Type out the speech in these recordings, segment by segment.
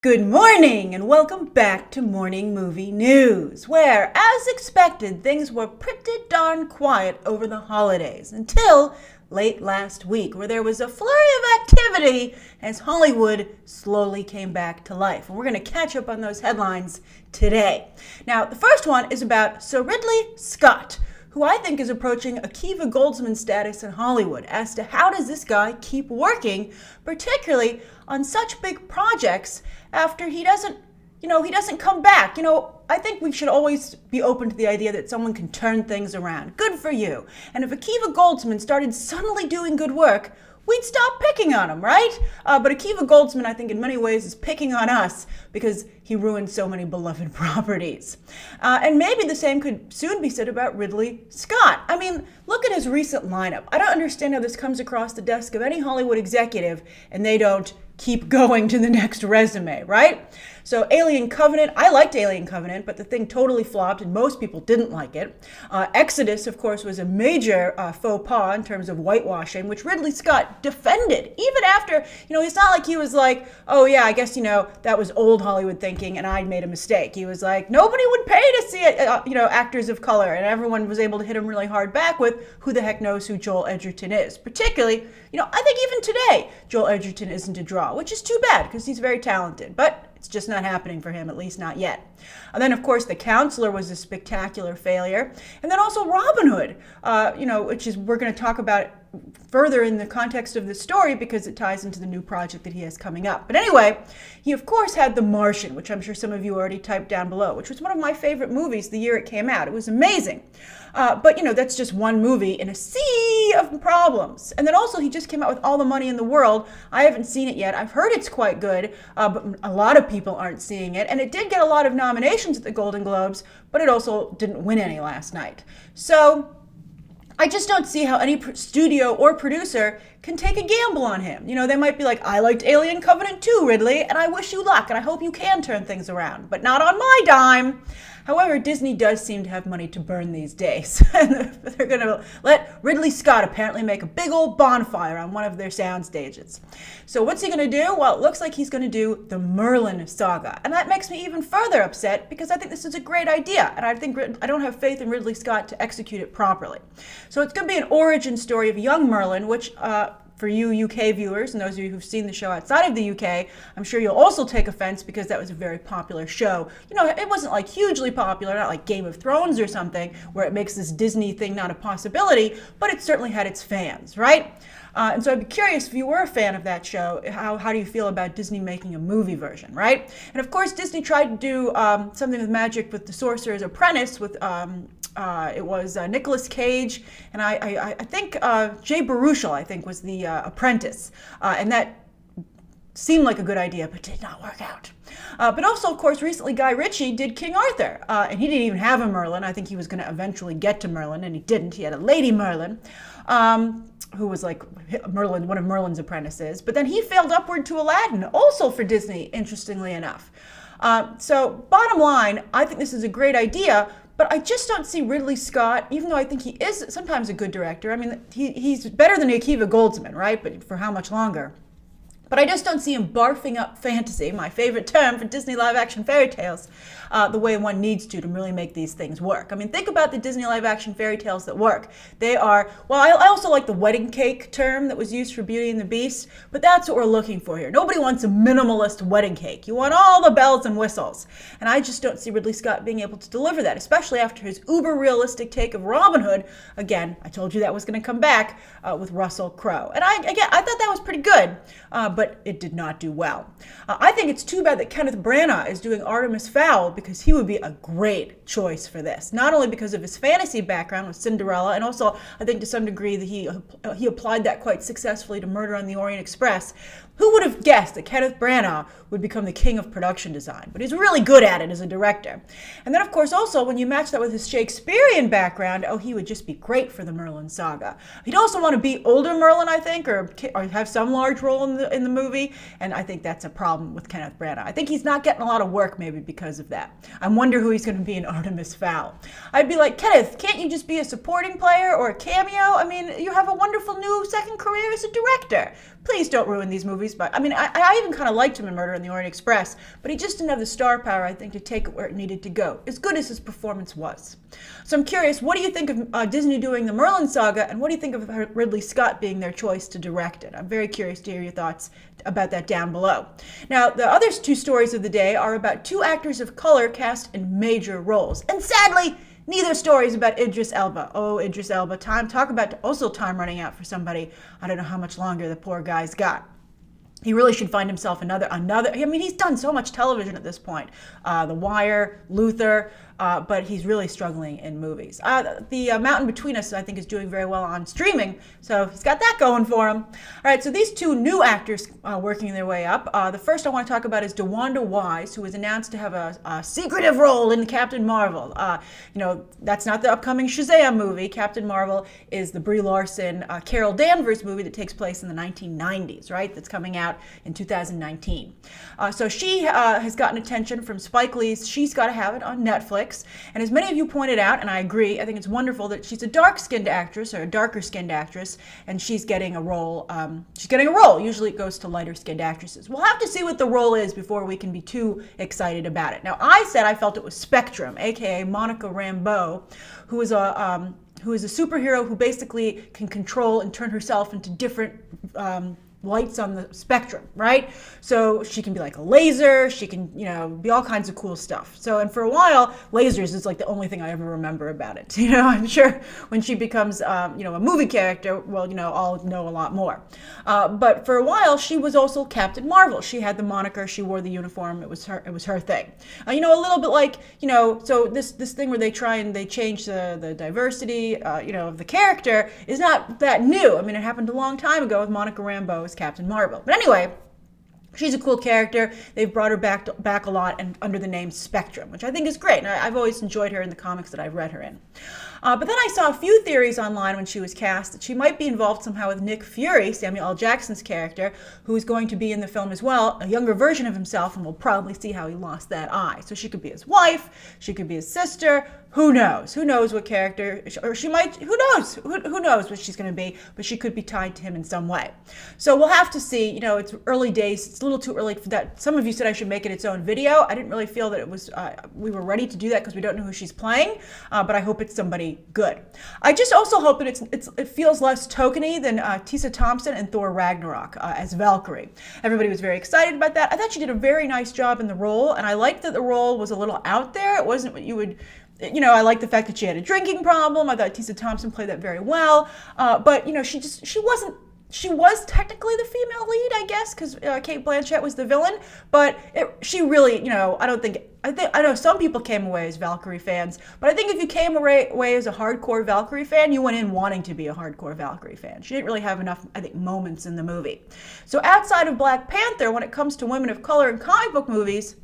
Good morning and welcome back to Morning Movie News, where, as expected, things were pretty darn quiet over the holidays until late last week, where there was a flurry of activity as Hollywood slowly came back to life. And we're going to catch up on those headlines today. Now, the first one is about Sir Ridley Scott, who I think is approaching Akiva Goldsman status in Hollywood as to how does this guy keep working, particularly on such big projects after he doesn't come back. I think we should always be open to the idea that someone can turn things around. Good for you. And if Akiva Goldsman started suddenly doing good work, we'd stop picking on him, right? But Akiva Goldsman, I think in many ways, is picking on us because he ruined so many beloved properties. And maybe the same could soon be said about Ridley Scott. I mean, look at his recent lineup. I don't understand how this comes across the desk of any Hollywood executive and they don't keep going to the next resume, right? So Alien Covenant, I liked Alien Covenant, but the thing totally flopped and most people didn't like it. Exodus, of course, was a major faux pas in terms of whitewashing, which Ridley Scott defended. Even after, it's not like he was like, oh yeah, I guess, that was old Hollywood thinking and I made a mistake. He was like, nobody would pay to see it, actors of color. And everyone was able to hit him really hard back with who the heck knows who Joel Edgerton is. Particularly, I think even today, Joel Edgerton isn't a draw, which is too bad because he's very talented. But it's just not happening for him, at least not yet. And then, of course, The Counselor was a spectacular failure. And then also Robin Hood, which is we're going to talk about further in the context of this story because it ties into the new project that he has coming up. But anyway, he, of course, had The Martian, which I'm sure some of you already typed down below, which was one of my favorite movies the year it came out. It was amazing. But, that's just one movie in a sea of problems. And then also he just came out with All the Money in the World. I haven't seen it yet. I've heard it's quite good, but a lot of people aren't seeing it. And it did get a lot of nominations at the Golden Globes, but it also didn't win any last night. So I just don't see how any studio or producer can take a gamble on him. They might be like, I liked Alien Covenant too, Ridley, and I wish you luck, and I hope you can turn things around, but not on my dime. However, Disney does seem to have money to burn these days. They're going to let Ridley Scott apparently make a big old bonfire on one of their sound stages. So what's he going to do? Well, it looks like he's going to do the Merlin Saga. And that makes me even further upset because I think this is a great idea. And I don't have faith in Ridley Scott to execute it properly. So it's going to be an origin story of young Merlin, which for you UK viewers and those of you who've seen the show outside of the UK, I'm sure you'll also take offense because that was a very popular show. It wasn't like hugely popular, not like Game of Thrones or something, where it makes this Disney thing not a possibility, but it certainly had its fans, right? And so I'd be curious if you were a fan of that show, how do you feel about Disney making a movie version, right? And of course, Disney tried to do something with magic with The Sorcerer's Apprentice with it was Nicolas Cage, and I think Jay Baruchel, I think, was the apprentice. And that seemed like a good idea, but did not work out. But also, of course, recently Guy Ritchie did King Arthur, and he didn't even have a Merlin. I think he was going to eventually get to Merlin, and he didn't. He had a Lady Merlin, who was like Merlin, one of Merlin's apprentices. But then he failed upward to Aladdin, also for Disney, interestingly enough. So bottom line, I think this is a great idea, but I just don't see Ridley Scott, even though I think he is sometimes a good director. I mean, he's better than Akiva Goldsman, right? But for how much longer? But I just don't see him barfing up fantasy, my favorite term for Disney live-action fairy tales, the way one needs to really make these things work. I mean, think about the Disney live-action fairy tales that work. They are, well, I also like the wedding cake term that was used for Beauty and the Beast, but that's what we're looking for here. Nobody wants a minimalist wedding cake. You want all the bells and whistles. And I just don't see Ridley Scott being able to deliver that, especially after his uber-realistic take of Robin Hood. Again, I told you that was going to come back with Russell Crowe. And I thought that was pretty good, but it did not do well. I think it's too bad that Kenneth Branagh is doing Artemis Fowl because he would be a great choice for this. Not only because of his fantasy background with Cinderella, and also I think to some degree that he applied that quite successfully to Murder on the Orient Express. Who would have guessed that Kenneth Branagh would become the king of production design? But he's really good at it as a director. And then, of course, also, when you match that with his Shakespearean background, he would just be great for the Merlin Saga. He'd also want to be older Merlin, I think, or have some large role in the movie, and I think that's a problem with Kenneth Branagh. I think he's not getting a lot of work, maybe, because of that. I wonder who he's going to be in Artemis Fowl. I'd be like, Kenneth, can't you just be a supporting player or a cameo? I mean, you have a wonderful new second career as a director. please don't ruin these movies. But I mean, I even kind of liked him in Murder on the Orient Express, but he just didn't have the star power, I think, to take it where it needed to go, as good as his performance was. So I'm curious, what do you think of Disney doing the Merlin Saga, and what do you think of Ridley Scott being their choice to direct it? I'm very curious to hear your thoughts about that down below. Now, the other two stories of the day are about two actors of color cast in major roles. And sadly, neither story is about Idris Elba. Oh, Idris Elba. Talk about also time running out for somebody. I don't know how much longer the poor guy's got. He really should find himself another. I mean, he's done so much television at this point. The Wire, Luther, but he's really struggling in movies. The Mountain Between Us, I think, is doing very well on streaming, so he's got that going for him. All right, so these two new actors working their way up. The first I want to talk about is DeWanda Wise, who was announced to have a secretive role in Captain Marvel. That's not the upcoming Shazam movie. Captain Marvel is the Brie Larson, Carol Danvers movie that takes place in the 1990s, right? That's coming out in 2019. So she has gotten attention from Spike Lee's She's Gotta Have It on Netflix. And as many of you pointed out, and I agree, I think it's wonderful that she's a dark-skinned actress, or a darker-skinned actress, and she's getting a role. Usually it goes to lighter-skinned actresses. We'll have to see what the role is before we can be too excited about it. Now, I said I felt it was Spectrum, aka Monica Rambeau, who is a superhero who basically can control and turn herself into different lights on the spectrum, right? So she can be like a laser, she can, be all kinds of cool stuff. So, and for a while, lasers is like the only thing I ever remember about it. I'm sure when she becomes, a movie character, well, I'll know a lot more. But for a while, she was also Captain Marvel. She had the moniker, she wore the uniform, it was her thing. A little bit like, so this thing where they change the diversity, of the character is not that new. I mean, it happened a long time ago with Monica Rambeau as Captain Marvel. But anyway, she's a cool character. They've brought her back a lot and under the name Spectrum, which I think is great. And I've always enjoyed her in the comics that I've read her in. But then I saw a few theories online when she was cast that she might be involved somehow with Nick Fury, Samuel L. Jackson's character, who is going to be in the film as well, a younger version of himself, and we'll probably see how he lost that eye. So she could be his wife, she could be his sister. Who knows? Who knows what character, or she might, who knows? Who knows what she's going to be, but she could be tied to him in some way. So we'll have to see. It's early days. It's a little too early for that. Some of you said I should make it its own video. I didn't really feel that it was, we were ready to do that because we don't know who she's playing, but I hope it's somebody good. I just also hope that it feels less tokeny than Tessa Thompson in Thor Ragnarok as Valkyrie. Everybody was very excited about that. I thought she did a very nice job in the role, and I liked that the role was a little out there. It wasn't what you would... I like the fact that she had a drinking problem. I thought Tessa Thompson played that very well. But, she was technically the female lead, I guess, because Cate Blanchett was the villain. But she really, I know some people came away as Valkyrie fans, but I think if you came away as a hardcore Valkyrie fan, you went in wanting to be a hardcore Valkyrie fan. She didn't really have enough, I think, moments in the movie. So outside of Black Panther, when it comes to women of color in comic book movies,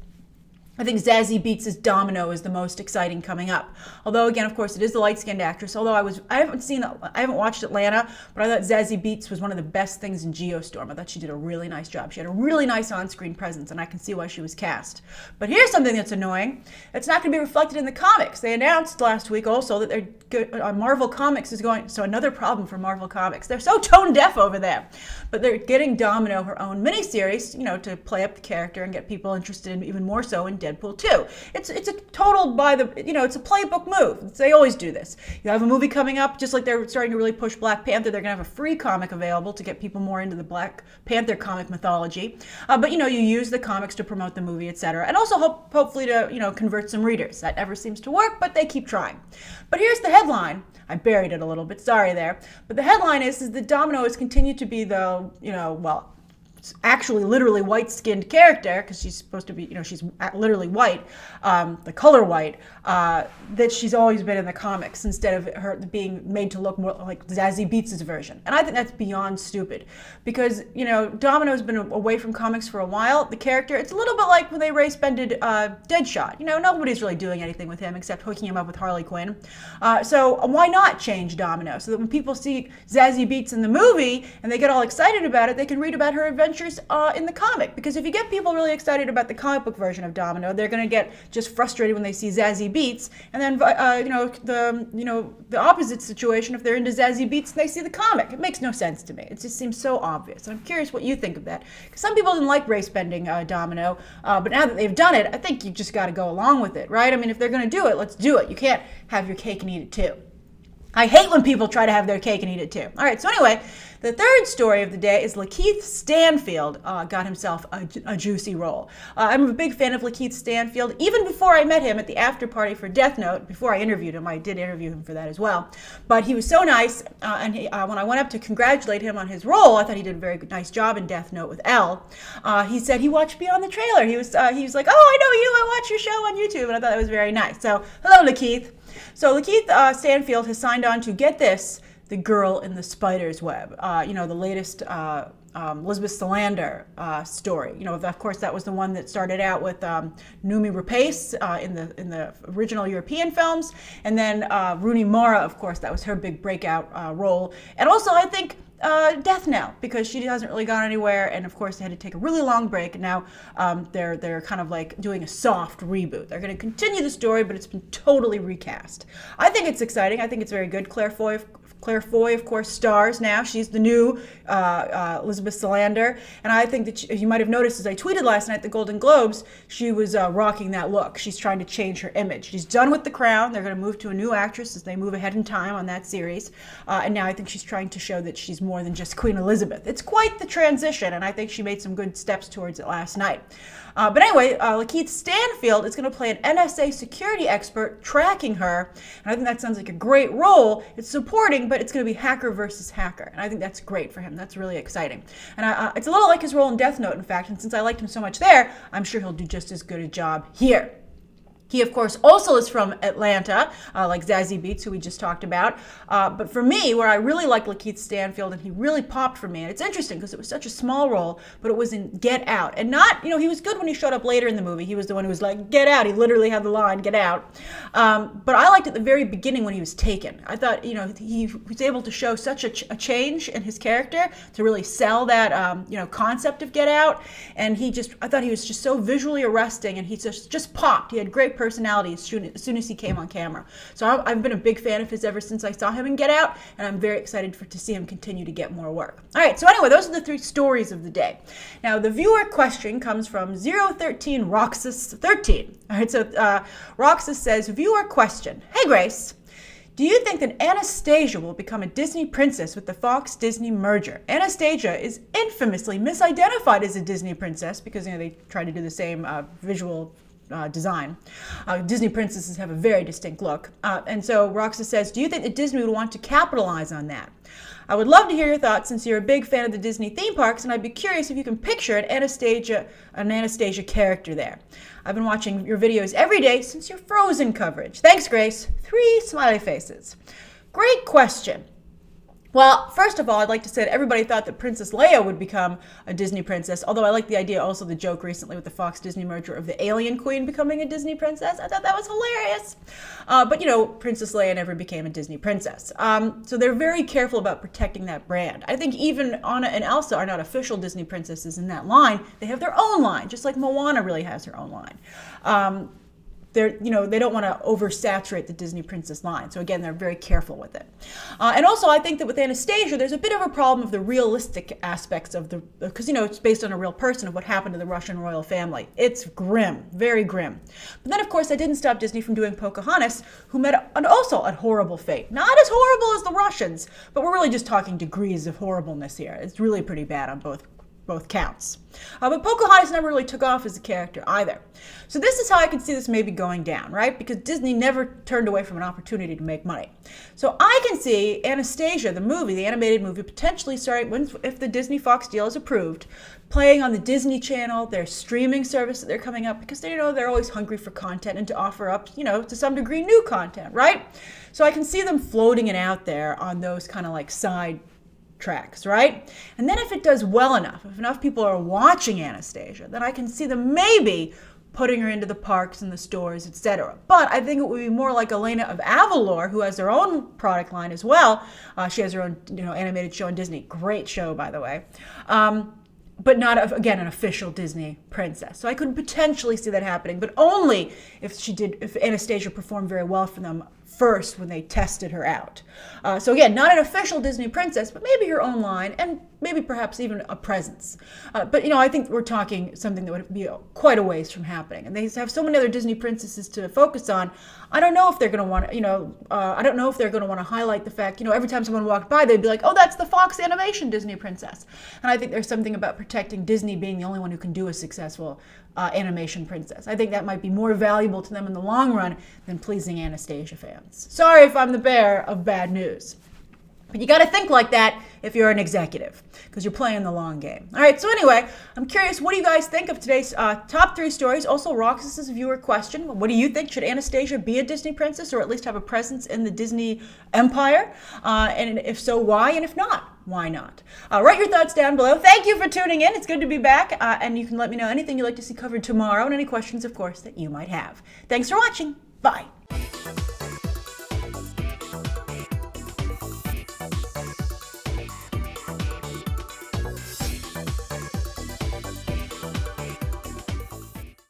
I think Zazie Beetz' Domino is the most exciting coming up. Although, again, of course, it is the light-skinned actress. Although I haven't watched Atlanta, but I thought Zazie Beetz was one of the best things in Geostorm. I thought she did a really nice job. She had a really nice on-screen presence, and I can see why she was cast. But here's something that's annoying. It's not going to be reflected in the comics. They announced last week also that Marvel Comics is going... So another problem for Marvel Comics. They're so tone-deaf over there. But they're getting Domino her own miniseries, to play up the character and get people interested in even more so in Deadpool 2. It's a total it's a playbook move. They always do this. You have a movie coming up, just like they're starting to really push Black Panther, they're going to have a free comic available to get people more into the Black Panther comic mythology. But you use the comics to promote the movie, etc. And also hopefully to, convert some readers. That never seems to work, but they keep trying. But here's the headline. I buried it a little bit, sorry there. But the headline is that Domino has continued to be the, actually literally white-skinned character, because she's supposed to be, she's literally white, the color white, that she's always been in the comics instead of her being made to look more like Zazie Beetz' version. And I think that's beyond stupid because, Domino's been away from comics for a while. The character, it's a little bit like when they race-bended Deadshot. Nobody's really doing anything with him except hooking him up with Harley Quinn. So why not change Domino so that when people see Zazie Beetz in the movie and they get all excited about it, they can read about her adventures adventures in the comic. Because if you get people really excited about the comic book version of Domino, they're going to get just frustrated when they see Zazie Beetz. And then, the opposite situation, if they're into Zazie Beetz and they see the comic. It makes no sense to me. It just seems so obvious. And I'm curious what you think of that. Because some people didn't like race-bending Domino, but now that they've done it, I think you just got to go along with it, right? I mean, if they're going to do it, let's do it. You can't have your cake and eat it too. I hate when people try to have their cake and eat it too. All right, so anyway, the third story of the day is Lakeith Stanfield got himself a juicy role. I'm a big fan of Lakeith Stanfield. Even before I met him at the after party for Death Note, before I interviewed him, I did interview him for that as well. But he was so nice, and when I went up to congratulate him on his role, I thought he did a very nice job in Death Note with Elle. He said he watched me on the trailer. He was like, "Oh, I know you. I watch your show on YouTube," and I thought that was very nice. So, hello, Lakeith. So Lakeith Stanfield has signed on to, get this, The Girl in the Spider's Web. The latest Elizabeth Salander story. Of course, that was the one that started out with Noomi Rapace in the original European films, and then Rooney Mara, of course, that was her big breakout role. And also, I think, Death Now, because she hasn't really gone anywhere, and of course they had to take a really long break, and now they're kind of like doing a soft reboot. They're going to continue the story, but it's been totally recast. I think it's exciting. I think it's very good. Claire Foy, of course, stars now. She's the new Elizabeth Salander, and I think that you might have noticed, as I tweeted last night at the Golden Globes, she was rocking that look. She's trying to change her image. She's done with The Crown. They're going to move to a new actress as they move ahead in time on that series, and now I think she's trying to show that she's more than just Queen Elizabeth. It's quite the transition, and I think she made some good steps towards it last night. But anyway, Lakeith Stanfield is going to play an NSA security expert tracking her, and I think that sounds like a great role. It's supporting, but it's going to be hacker versus hacker, and I think that's great for him. That's really exciting. And it's a little like his role in Death Note, in fact, and since I liked him so much there, I'm sure he'll do just as good a job here. He, of course, also is from Atlanta, like Zazie Beetz, who we just talked about. But for me, where I really liked Lakeith Stanfield, and he really popped for me, and it's interesting because it was such a small role, but it was in Get Out. And not, he was good when he showed up later in the movie. He was the one who was like, "Get out." He literally had the line, "Get out." But I liked at the very beginning when he was taken. I thought, he was able to show such a change in his character to really sell that, concept of Get Out. And I thought he was just so visually arresting, and he just popped. He had great personality as soon as he came on camera. So I've been a big fan of his ever since I saw him in Get Out, and I'm very excited to see him continue to get more work. All right, so anyway, those are the three stories of the day. Now, the viewer question comes from 013 Roxas 13. All right, so Roxas says, viewer question, "Hey Grace, do you think that Anastasia will become a Disney princess with the Fox-Disney merger? Anastasia is infamously misidentified as a Disney princess because they try to do the same visual design. Disney princesses have a very distinct look. And so Roxas says, do you think that Disney would want to capitalize on that? I would love to hear your thoughts since you're a big fan of the Disney theme parks, and I'd be curious if you can picture an Anastasia character there. I've been watching your videos every day since your Frozen coverage. Thanks, Grace." 3 smiley faces. Great question. Well, first of all, I'd like to say that everybody thought that Princess Leia would become a Disney princess, although I like the idea, also the joke recently with the Fox-Disney merger of the Alien Queen becoming a Disney princess. I thought that was hilarious. But, Princess Leia never became a Disney princess. So they're very careful about protecting that brand. I think even Anna and Elsa are not official Disney princesses in that line. They have their own line, just like Moana really has her own line. They don't want to oversaturate the Disney princess line. So again, they're very careful with it. And also, I think that with Anastasia, there's a bit of a problem of the realistic aspects of because it's based on a real person of what happened to the Russian royal family. It's grim, very grim. But then, of course, that didn't stop Disney from doing Pocahontas, who met also a horrible fate. Not as horrible as the Russians, but we're really just talking degrees of horribleness here. It's really pretty bad on both counts. But Pocahontas never really took off as a character either. So this is how I can see this maybe going down, right? Because Disney never turned away from an opportunity to make money. So I can see Anastasia, the movie, the animated movie, potentially starting, if the Disney Fox deal is approved, playing on the Disney Channel, their streaming service that they're coming up, because they're always hungry for content and to offer up, to some degree, new content, right? So I can see them floating it out there on those kind of like side tracks, right? And then if it does well enough, if enough people are watching Anastasia, then I can see them maybe putting her into the parks and the stores, etc. But I think it would be more like Elena of Avalor, who has her own product line as well. She has her own, animated show on Disney. Great show, by the way. but not, again, an official Disney princess. So I could potentially see that happening, but only if Anastasia performed very well for them first when they tested her out. So again, not an official Disney princess, but maybe her own line, and maybe perhaps even a presence. But I think we're talking something that would be quite a ways from happening. And they have so many other Disney princesses to focus on. I don't know if they're going to want to, I don't know if they're going to want to highlight the fact, every time someone walked by, they'd be like, oh, that's the Fox Animation Disney princess. And I think there's something about protecting Disney being the only one who can do a successful animation princess. I think that might be more valuable to them in the long run than pleasing Anastasia fans. Sorry if I'm the bearer of bad news. But you got to think like that if you're an executive, because you're playing the long game. All right, so anyway, I'm curious, what do you guys think of today's top 3 stories? Also, Roxas's viewer question. What do you think? Should Anastasia be a Disney princess, or at least have a presence in the Disney empire? And if so, why? And if not, why not? Write your thoughts down below. Thank you for tuning in. It's good to be back. And you can let me know anything you'd like to see covered tomorrow, and any questions, of course, that you might have. Thanks for watching. Bye.